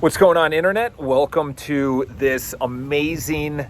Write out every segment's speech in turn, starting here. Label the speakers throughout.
Speaker 1: What's going on, Internet? Welcome to this amazing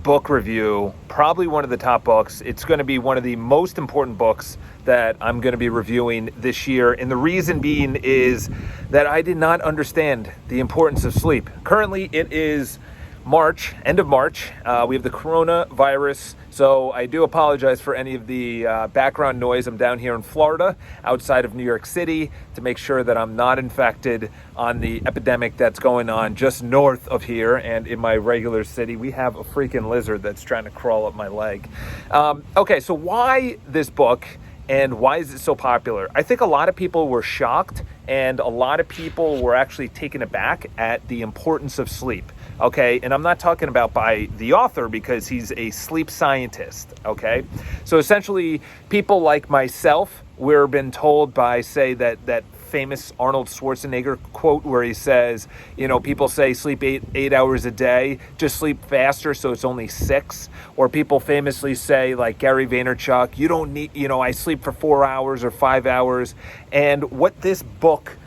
Speaker 1: book review. Probably one of the top books. It's going to be one of the most important books that I'm going to be reviewing this year. And the reason being is that I did not understand the importance of sleep. Currently, it is March, end of March. We have the coronavirus. So I do apologize for any of the background noise. I'm down here in Florida, outside of New York City, to make sure that I'm not infected on the epidemic that's going on just north of here. And in my regular city, we have a freaking lizard that's trying to crawl up my leg. Okay, so why this book? And why is it so popular? I think a lot of people were shocked and a lot of people were actually taken aback at the importance of sleep. Okay, and I'm not talking about by the author because he's a sleep scientist. Okay, so essentially people like myself, we've been told by, say, that famous Arnold Schwarzenegger quote where he says, you know, people say sleep eight hours a day, just sleep faster so it's only 6. Or people famously say, like Gary Vaynerchuk, you don't need, I sleep for 4 hours or 5 hours. And what this book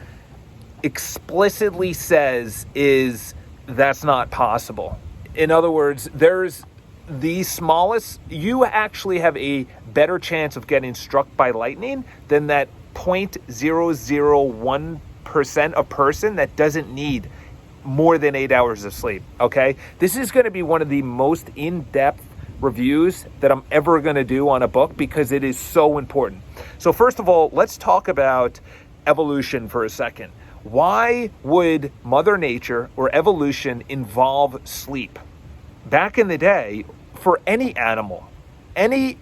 Speaker 1: explicitly says is that's not possible. In other words, there's the smallest, you actually have a better chance of getting struck by lightning than that 0.001% a person that doesn't need more than 8 hours of sleep, okay? This is going to be one of the most in-depth reviews that I'm ever going to do on a book because it is so important. So first of all, let's talk about evolution for a second. Why would Mother Nature or evolution involve sleep? Back in the day, for any animal, any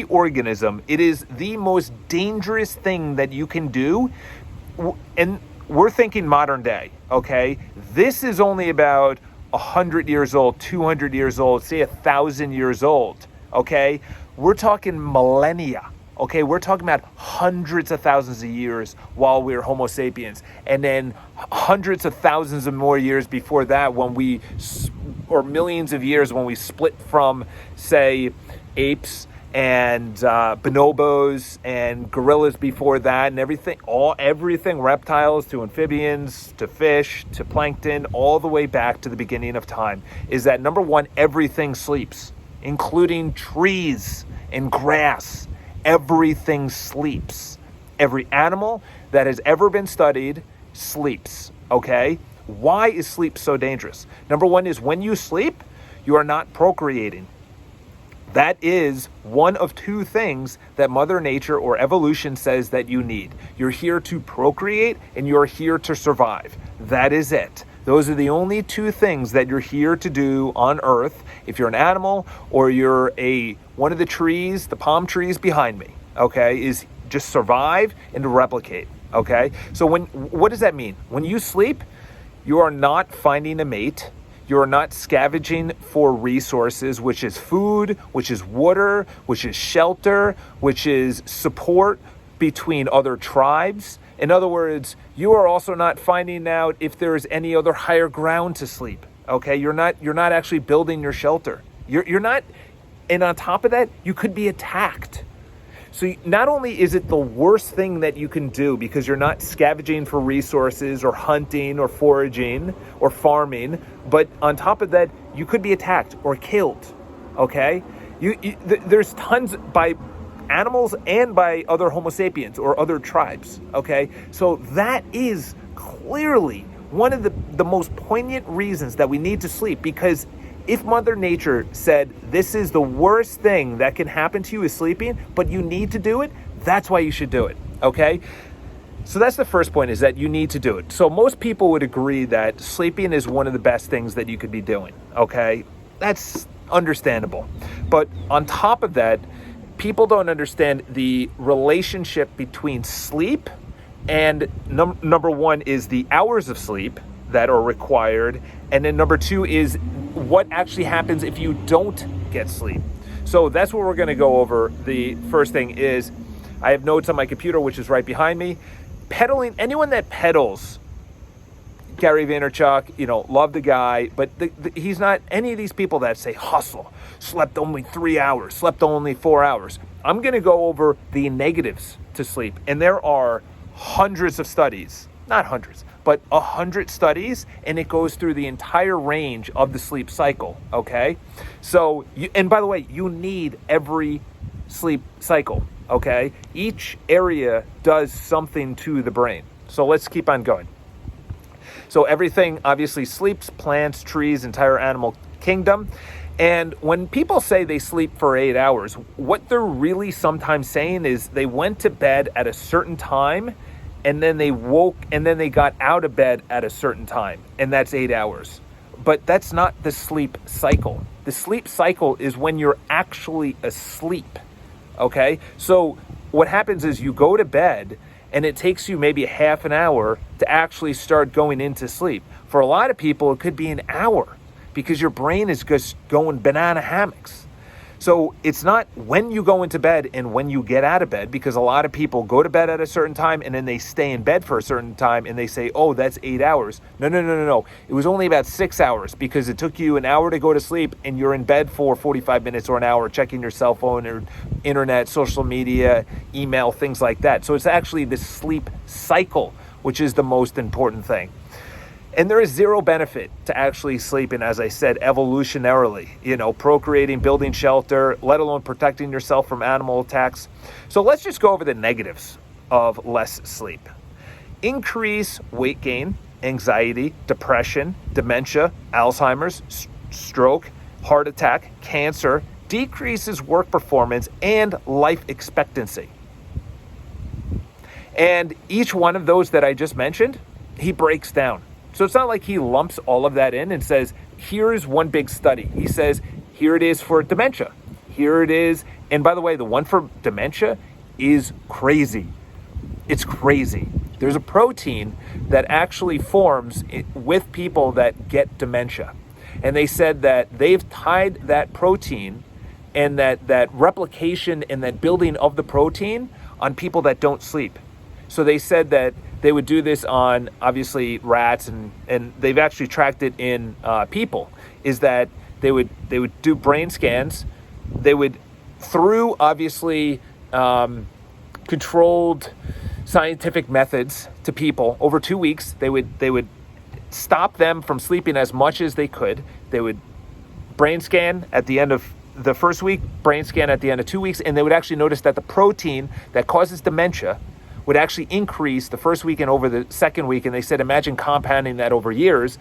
Speaker 1: organism, it is the most dangerous thing that you can do. And we're thinking modern day, okay? This is only about 100 years old, 200 years old, say 1,000 years old, okay? We're talking millennia, okay? We're talking about hundreds of thousands of years while we're Homo sapiens. And then hundreds of thousands of more years before that or millions of years when we split from, say, apes and bonobos and gorillas before that, and everything reptiles to amphibians to fish to plankton, all the way back to the beginning of time, is that number one, everything sleeps, including trees and grass. Everything sleeps. Every animal that has ever been studied sleeps, okay? Why is sleep so dangerous? Number one is when you sleep, you are not procreating. That is one of two things that Mother Nature or evolution says that you need. You're here to procreate and you're here to survive. That is it. Those are the only two things that you're here to do on Earth. If you're an animal or you're one of the trees, the palm trees behind me, okay, is just survive and to replicate, okay? So what does that mean? When you sleep, you are not finding a mate. You're not scavenging for resources, which is food, which is water, which is shelter, which is support between other tribes. In other words, you are also not finding out if there is any other higher ground to sleep. Okay, you're not actually building your shelter. You're not, and on top of that, you could be attacked. So not only is it the worst thing that you can do because you're not scavenging for resources or hunting or foraging or farming, but on top of that, you could be attacked or killed, okay? There's tons by animals and by other Homo sapiens or other tribes, okay? So that is clearly one of the most poignant reasons that we need to sleep, because if Mother Nature said this is the worst thing that can happen to you is sleeping, but you need to do it, that's why you should do it, okay? So that's the first point, is that you need to do it. So most people would agree that sleeping is one of the best things that you could be doing, okay? That's understandable. But on top of that, people don't understand the relationship between sleep and number one is the hours of sleep that are required. And then number two is what actually happens if you don't get sleep. So that's what we're going to go over. The first thing is I have notes on my computer, which is right behind me. Pedaling, anyone that pedals, Gary Vaynerchuk, love the guy, but he's not any of these people that say hustle, slept only 3 hours, slept only 4 hours. I'm going to go over the negatives to sleep. And there are hundreds of studies, not hundreds, but 100 studies, and it goes through the entire range of the sleep cycle, okay? So, and by the way, you need every sleep cycle, okay? Each area does something to the brain. So let's keep on going. So everything obviously sleeps, plants, trees, entire animal kingdom. And when people say they sleep for 8 hours, what they're really sometimes saying is they went to bed at a certain time, and then they woke, and then they got out of bed at a certain time, and that's 8 hours. But that's not the sleep cycle. The sleep cycle is when you're actually asleep, okay? So what happens is you go to bed, and it takes you maybe half an hour to actually start going into sleep. For a lot of people, it could be an hour, because your brain is just going banana hammocks. So it's not when you go into bed and when you get out of bed, because a lot of people go to bed at a certain time and then they stay in bed for a certain time and they say, oh, that's 8 hours. No. It was only about 6 hours, because it took you an hour to go to sleep and you're in bed for 45 minutes or an hour checking your cell phone or internet, social media, email, things like that. So it's actually the sleep cycle, which is the most important thing. And there is zero benefit to actually sleeping, as I said, evolutionarily, procreating, building shelter, let alone protecting yourself from animal attacks. So let's just go over the negatives of less sleep. Increase weight gain, anxiety, depression, dementia, Alzheimer's, stroke, heart attack, cancer, decreases work performance, and life expectancy. And each one of those that I just mentioned, he breaks down. So it's not like he lumps all of that in and says, here's one big study. He says, here it is for dementia. Here it is. And by the way, the one for dementia is crazy. It's crazy. There's a protein that actually forms with people that get dementia. And they said that they've tied that protein and that replication and that building of the protein on people that don't sleep. So they said that they would do this on, obviously, rats, and they've actually tracked it in people, is that they would do brain scans. They would, through, obviously, controlled scientific methods to people over 2 weeks, they would stop them from sleeping as much as they could. They would brain scan at the end of the first week, brain scan at the end of 2 weeks, and they would actually notice that the protein that causes dementia would actually increase the first week and over the second week. And they said, imagine compounding that over years,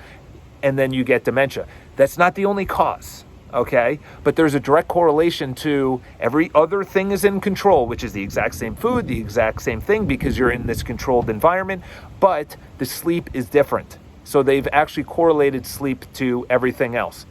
Speaker 1: and then you get dementia. That's not the only cause, okay? But there's a direct correlation to every other thing is in control, which is the exact same food, the exact same thing, because you're in this controlled environment, but the sleep is different. So they've actually correlated sleep to everything else.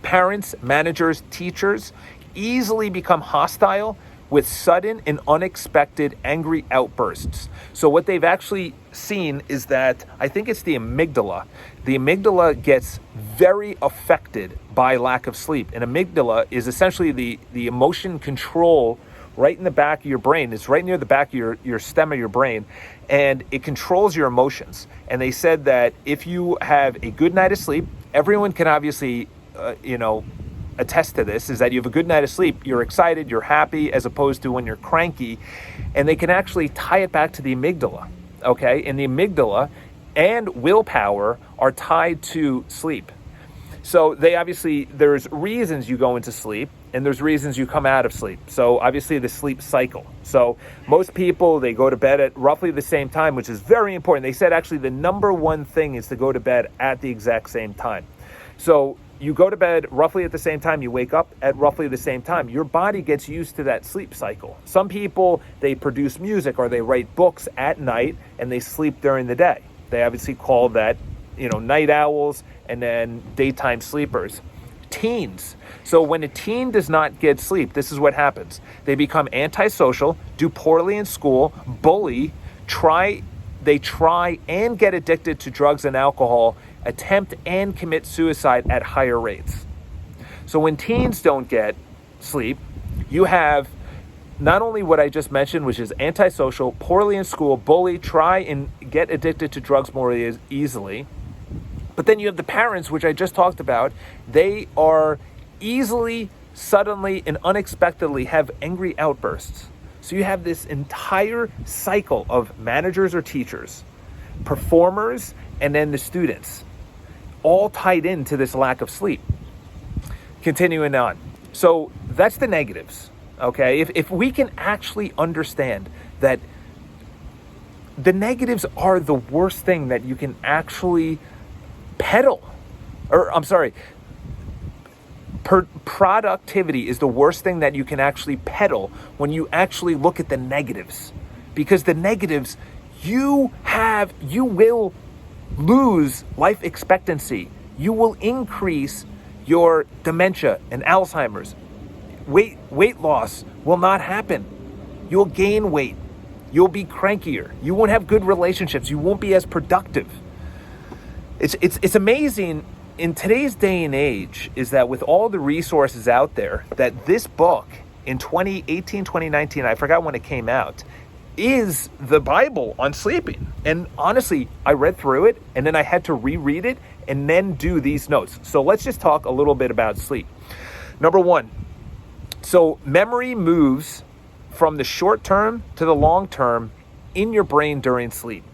Speaker 1: Parents, managers, teachers easily become hostile with sudden and unexpected angry outbursts. So what they've actually seen is that, I think it's the amygdala. The amygdala gets very affected by lack of sleep. And amygdala is essentially the emotion control right in the back of your brain. It's right near the back of your stem of your brain, and it controls your emotions. And they said that if you have a good night of sleep, everyone can obviously, attest to this, is that you have a good night of sleep, you're excited, you're happy, as opposed to when you're cranky. And they can actually tie it back to the amygdala, okay? And the amygdala and willpower are tied to sleep. So they obviously, there's reasons you go into sleep and there's reasons you come out of sleep. So obviously the sleep cycle. So most people, they go to bed at roughly the same time, which is very important. They said actually the number one thing is to go to bed at the exact same time. So you go to bed roughly at the same time, you wake up at roughly the same time. Your body gets used to that sleep cycle. Some people, they produce music or they write books at night and they sleep during the day. They obviously call that, night owls and then daytime sleepers. Teens. So when a teen does not get sleep, this is what happens. They become antisocial, do poorly in school, bully, they try and get addicted to drugs and alcohol, attempt and commit suicide at higher rates. So when teens don't get sleep, you have not only what I just mentioned, which is antisocial, poorly in school, bully, try and get addicted to drugs more easily, but then you have the parents, which I just talked about. They are easily, suddenly, and unexpectedly have angry outbursts. So you have this entire cycle of managers or teachers performers, and then the students, all tied into this lack of sleep. Continuing on. So that's the negatives, okay? If we can actually understand that the negatives are the worst thing that you can actually peddle, productivity is the worst thing that you can actually peddle when you actually look at the negatives. Because the negatives, you will lose life expectancy. You will increase your dementia and Alzheimer's. Weight loss will not happen. You'll gain weight. You'll be crankier. You won't have good relationships. You won't be as productive. It's amazing in today's day and age is that with all the resources out there, that this book in 2018, 2019, I forgot when it came out, is the Bible on sleeping. And honestly, I read through it and then I had to reread it and then do these notes. So let's just talk a little bit about sleep. Number one, so memory moves from the short term to the long term in your brain during sleep.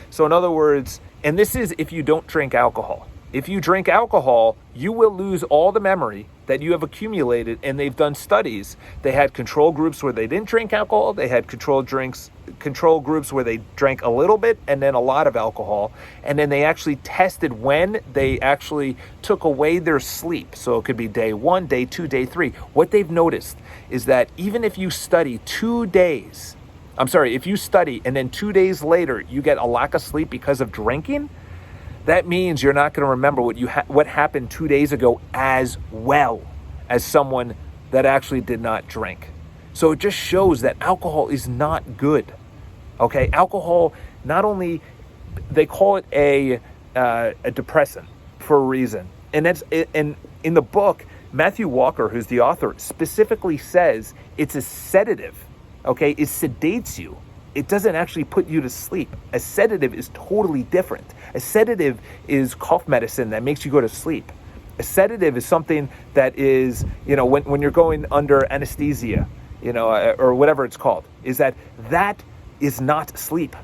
Speaker 1: So in other words, and this is if you don't drink alcohol. If you drink alcohol, you will lose all the memory that you have accumulated, and they've done studies. They had control groups where they didn't drink alcohol. They had control groups where they drank a little bit and then a lot of alcohol. And then they actually tested when they actually took away their sleep. So it could be day 1, day 2, day 3. What they've noticed is that even if you study 2 days, if you study and then 2 days later you get a lack of sleep because of drinking, that means you're not going to remember what happened 2 days ago as well as someone that actually did not drink. So it just shows that alcohol is not good. Okay, alcohol, not only, they call it a depressant for a reason. And in the book, Matthew Walker, who's the author, specifically says it's a sedative. Okay, it sedates you. It doesn't actually put you to sleep. A sedative is totally different. A sedative is cough medicine that makes you go to sleep. A sedative is something that is, when you're going under anesthesia, or whatever it's called, is that is not sleep.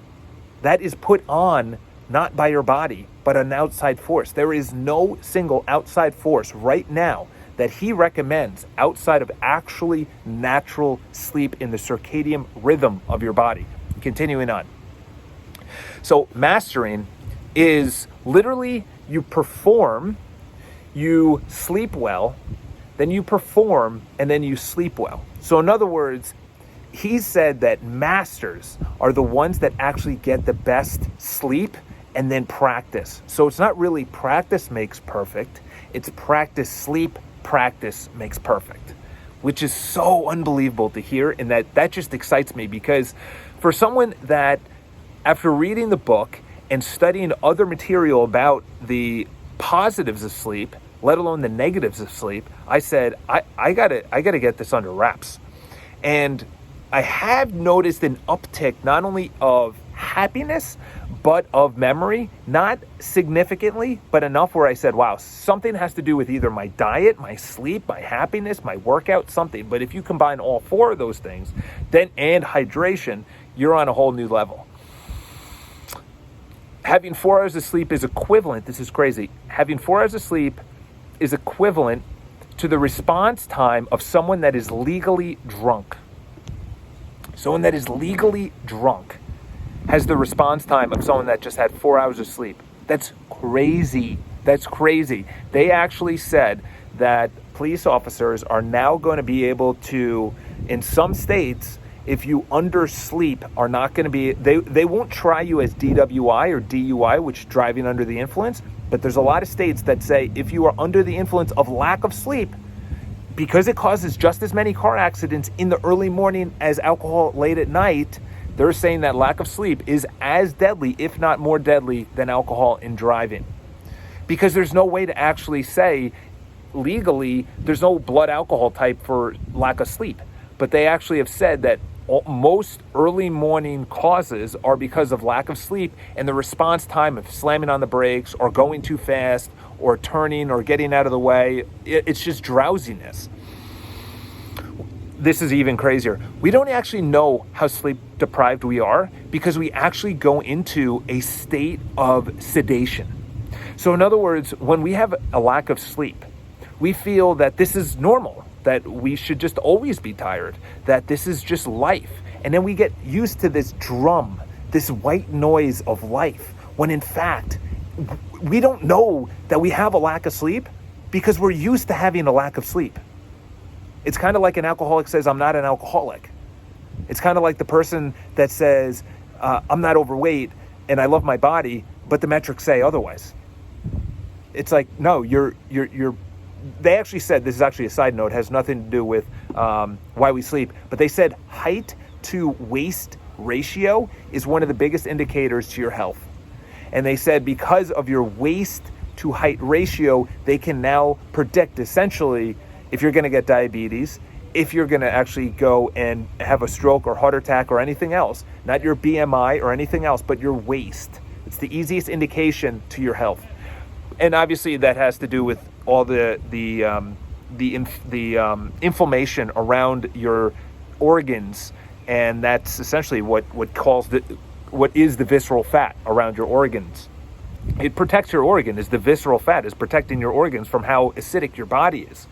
Speaker 1: That is put on not by your body, but an outside force. There is no single outside force right now that he recommends outside of actually natural sleep in the circadian rhythm of your body. Continuing on. So mastering is literally you perform, you sleep well, then you perform, and then you sleep well. So in other words, he said that masters are the ones that actually get the best sleep and then practice. So it's not really practice makes perfect, it's practice makes perfect, which is so unbelievable to hear. And that just excites me, because for someone that, after reading the book and studying other material about the positives of sleep, let alone the negatives of sleep, I said, I gotta get this under wraps. And I have noticed an uptick not only of happiness, but of memory, not significantly, but enough where I said, wow, something has to do with either my diet, my sleep, my happiness, my workout, something. But if you combine all four of those things, then and hydration, you're on a whole new level. Having 4 hours of sleep is equivalent, this is crazy, having 4 hours of sleep is equivalent to the response time of someone that is legally drunk. Someone that is legally drunk has the response time of someone that just had 4 hours of sleep. That's crazy. That's crazy. They actually said that police officers are now going to be able to, in some states, if you undersleep, are not going to be, they won't try you as DWI or DUI, which is driving under the influence, but there's a lot of states that say if you are under the influence of lack of sleep, because it causes just as many car accidents in the early morning as alcohol late at night, they're saying that lack of sleep is as deadly, if not more deadly, than alcohol in driving. Because there's no way to actually say legally, there's no blood alcohol type for lack of sleep. But they actually have said that most early morning causes are because of lack of sleep, and the response time of slamming on the brakes or going too fast or turning or getting out of the way, it's just drowsiness. this is even crazier. We don't actually know how sleep deprived we are because we actually go into a state of sedation. So in other words, when we have a lack of sleep, we feel that this is normal, that we should just always be tired, that this is just life. And then we get used to this drum, this white noise of life, when in fact, we don't know that we have a lack of sleep because we're used to having a lack of sleep. It's kind of like an alcoholic says, I'm not an alcoholic. It's kind of like the person that says, I'm not overweight and I love my body, but the metrics say otherwise. It's like, no, they actually said, this is actually a side note, has nothing to do with why we sleep, but they said height to waist ratio is one of the biggest indicators to your health. And they said because of your waist to height ratio, they can now predict essentially if you're going to get diabetes, if you're going to actually go and have a stroke or heart attack or anything else, not your BMI or anything else, but your waist. It's the easiest indication to your health. And obviously that has to do with all the inflammation around your organs, and that's essentially what is the visceral fat around your organs. It protects your organ. Is the visceral fat is protecting your organs from how acidic your body is.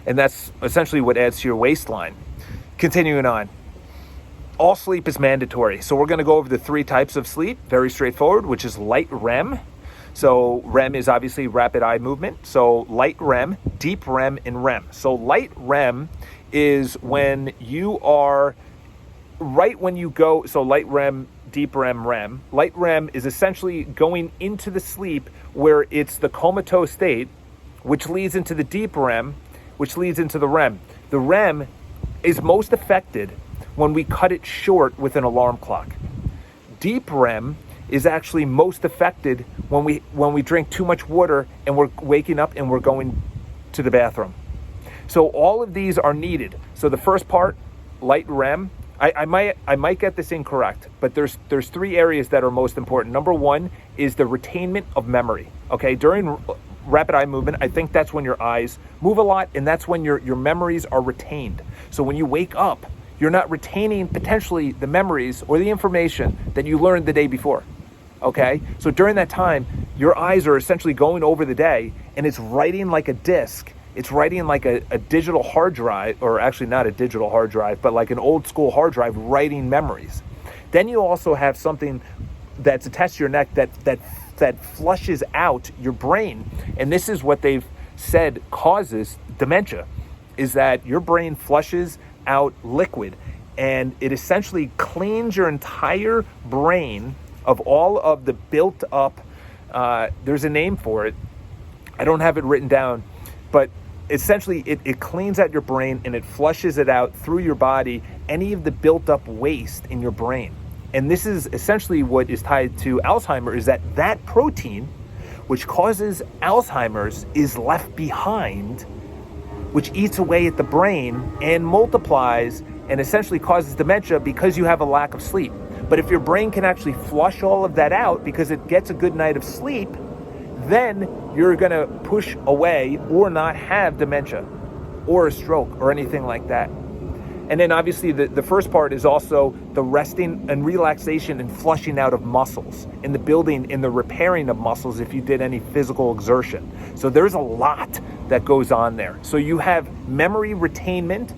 Speaker 1: And that's essentially what adds to your waistline. Continuing on. All sleep is mandatory. So we're going to go over the 3 types of sleep. Very straightforward, which is light REM. So REM is obviously rapid eye movement. So light REM, deep REM, and REM. So light REM is when you are right when you go. So light REM, deep REM, REM. Light REM is essentially going into the sleep where it's the comatose state, which leads into the deep REM, which leads into the REM. The REM is most affected when we cut it short with an alarm clock. Deep REM is actually most affected when we drink too much water and we're waking up and we're going to the bathroom. So all of these are needed. So the first part, light REM, I might get this incorrect, but there's 3 areas that are most important. Number 1 is the retainment of memory. Okay, during rapid eye movement, I think that's when your eyes move a lot, and that's when your memories are retained. So when you wake up, you're not retaining potentially the memories or the information that you learned the day before. Okay, so during that time, your eyes are essentially going over the day, and it's writing like a disk. It's writing like a digital hard drive, or actually not a digital hard drive, but like an old school hard drive writing memories. Then you also have something that's attached to your neck that flushes out your brain. And this is what they've said causes dementia, is that your brain flushes out liquid, and it essentially cleans your entire brain of all of the built up, there's a name for it. I don't have it written down, but essentially it cleans out your brain and it flushes it out through your body, any of the built up waste in your brain. And this is essentially what is tied to Alzheimer's, is that protein, which causes Alzheimer's, is left behind, which eats away at the brain and multiplies and essentially causes dementia because you have a lack of sleep. But if your brain can actually flush all of that out because it gets a good night of sleep, then you're going to push away or not have dementia or a stroke or anything like that. And then obviously the first part is also the resting and relaxation and flushing out of muscles, and the building and the repairing of muscles if you did any physical exertion. So there's a lot that goes on there. So you have memory retainment,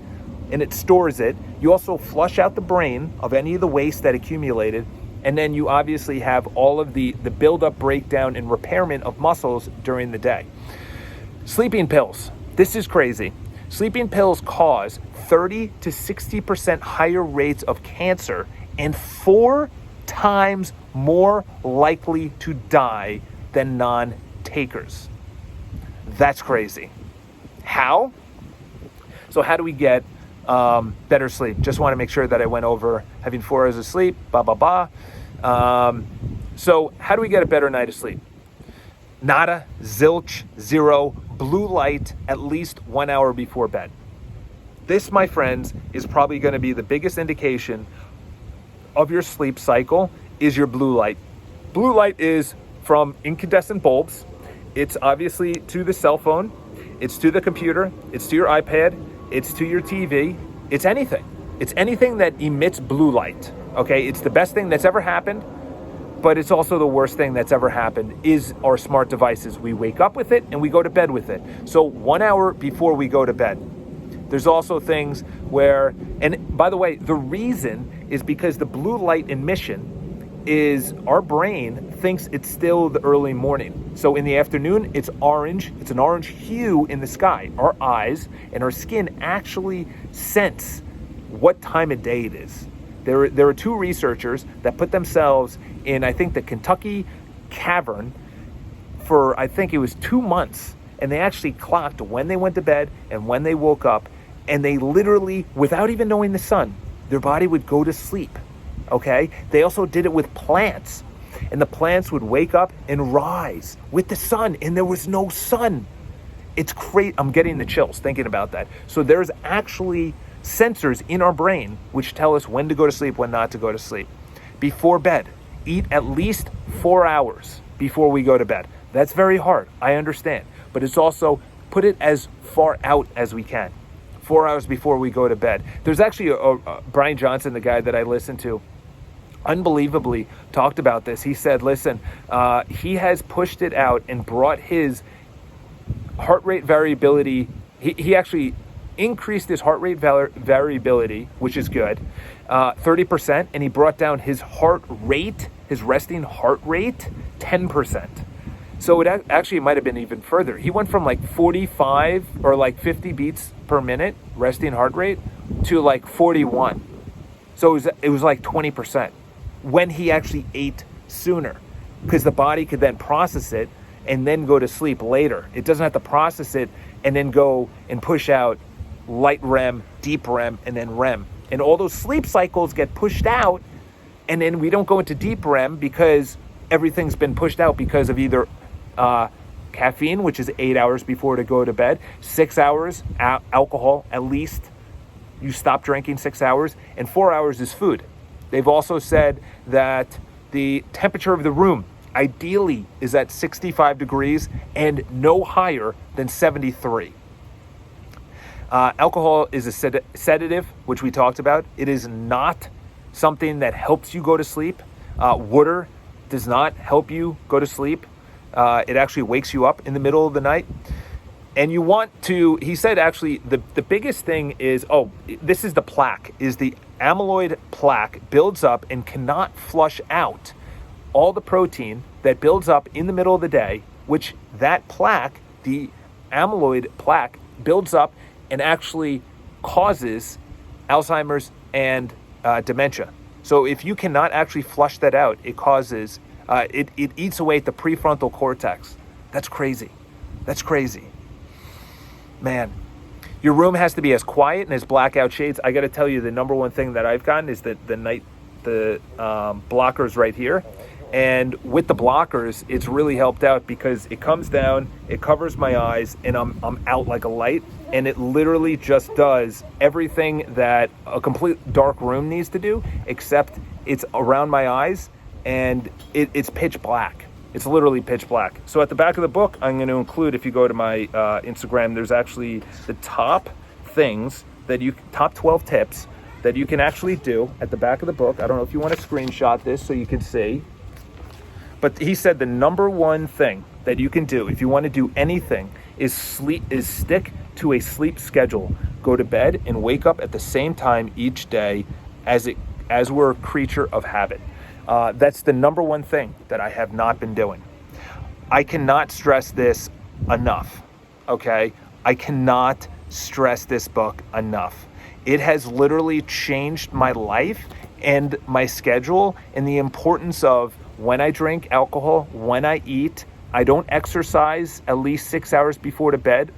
Speaker 1: and it stores it. You also flush out the brain of any of the waste that accumulated. And then you obviously have all of the buildup, breakdown, and repairment of muscles during the day. Sleeping pills. This is crazy. Sleeping pills cause 30 to 60% higher rates of cancer and 4 times more likely to die than non-takers. That's crazy. How? So how do we get better sleep? Just want to make sure that I went over having 4 hours of sleep, So how do we get a better night of sleep? Nada, zilch, zero, blue light at least 1 hour before bed. This, my friends, is probably going to be the biggest indication of your sleep cycle, is your blue light. Blue light is from incandescent bulbs. It's obviously to the cell phone, it's to the computer, it's to your iPad, it's to your TV, It's anything. It's anything that emits blue light. Okay, it's the best thing that's ever happened, but it's also the worst thing that's ever happened is our smart devices. We wake up with it and we go to bed with it. So 1 hour before we go to bed. There's also things where, and by the way, the reason is because the blue light emission is our brain thinks it's still the early morning. So in the afternoon, it's orange. It's an orange hue in the sky. Our eyes and our skin actually sense what time of day it is. There are two researchers that put themselves in, I think, the Kentucky cavern for, I think it was 2 months. And they actually clocked when they went to bed and when they woke up. And they literally, without even knowing the sun, their body would go to sleep. Okay? They also did it with plants. And the plants would wake up and rise with the sun. And there was no sun. It's crazy. I'm getting the chills thinking about that. So there's actually sensors in our brain which tell us when to go to sleep, when not to go to sleep. Before bed, eat at least 4 hours before we go to bed. That's very hard. I understand. But it's also put it as far out as we can. 4 hours before we go to bed. There's actually Brian Johnson, the guy that I listen to, unbelievably talked about this. He said, listen, he has pushed it out and brought his heart rate variability. He actually increased his heart rate variability, which is good, 30%, and he brought down his heart rate, his resting heart rate, 10%. So it actually might have been even further. He went from like 45 or like 50 beats per minute resting heart rate to like 41. So it was like 20% when he actually ate sooner, because the body could then process it and then go to sleep later. It doesn't have to process it and then go and push out light REM, deep REM, and then REM. And all those sleep cycles get pushed out, and then we don't go into deep REM because everything's been pushed out because of either caffeine, which is 8 hours before to go to bed, 6 hours, alcohol, at least you stop drinking 6 hours, and 4 hours is food. They've also said that the temperature of the room ideally is at 65 degrees and no higher than 73. Alcohol is a sedative, which we talked about. It is not something that helps you go to sleep. Water does not help you go to sleep. It actually wakes you up in the middle of the night. And you want to, he said actually, the biggest thing is, this is the plaque, is the amyloid plaque builds up and cannot flush out all the protein that builds up in the middle of the day, which that plaque, the amyloid plaque, builds up and actually causes Alzheimer's and dementia. So if you cannot actually flush that out, it causes, it eats away at the prefrontal cortex. That's crazy. That's crazy. Man, your room has to be as quiet and as blackout shades. I got to tell you, the number one thing that I've gotten is the blockers right here. And with the blockers, it's really helped out because it comes down, it covers my eyes, and I'm out like a light. And it literally just does everything that a complete dark room needs to do, except it's around my eyes, and it's pitch black. It's literally pitch black. So at the back of the book, I'm going to include, if you go to my Instagram, there's actually the top things top 12 tips that you can actually do at the back of the book. I don't know if you want to screenshot this so you can see. But he said the number one thing that you can do if you want to do anything is stick to a sleep schedule. Go to bed and wake up at the same time each day, as we're a creature of habit. That's the number one thing that I have not been doing. I cannot stress this enough, okay? I cannot stress this book enough. It has literally changed my life and my schedule, and the importance of when I drink alcohol, when I eat. I don't exercise at least 6 hours before bed,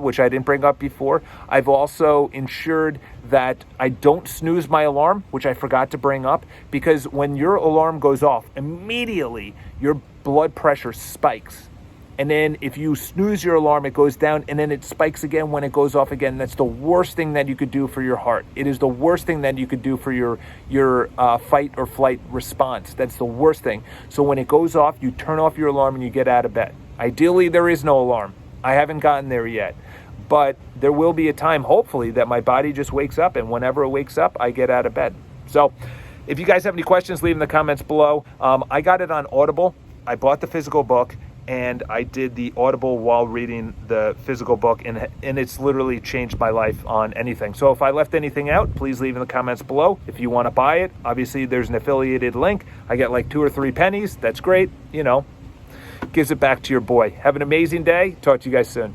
Speaker 1: which I didn't bring up before. I've also ensured that I don't snooze my alarm, which I forgot to bring up, because when your alarm goes off, immediately your blood pressure spikes. And then if you snooze your alarm, it goes down, and then it spikes again when it goes off again. That's the worst thing that you could do for your heart. It is the worst thing that you could do for your fight or flight response. That's the worst thing. So when it goes off, you turn off your alarm and you get out of bed. Ideally, there is no alarm. I haven't gotten there yet. But there will be a time, hopefully, that my body just wakes up, and whenever it wakes up, I get out of bed. So if you guys have any questions, leave them in the comments below. I got it on Audible. I bought the physical book, and I did the Audible while reading the physical book, and it's literally changed my life on anything. So if I left anything out, please leave in the comments below. If you want to buy it, obviously there's an affiliated link. I get like 2 or 3 pennies. That's great. Gives it back to your boy. Have an amazing day. Talk to you guys soon.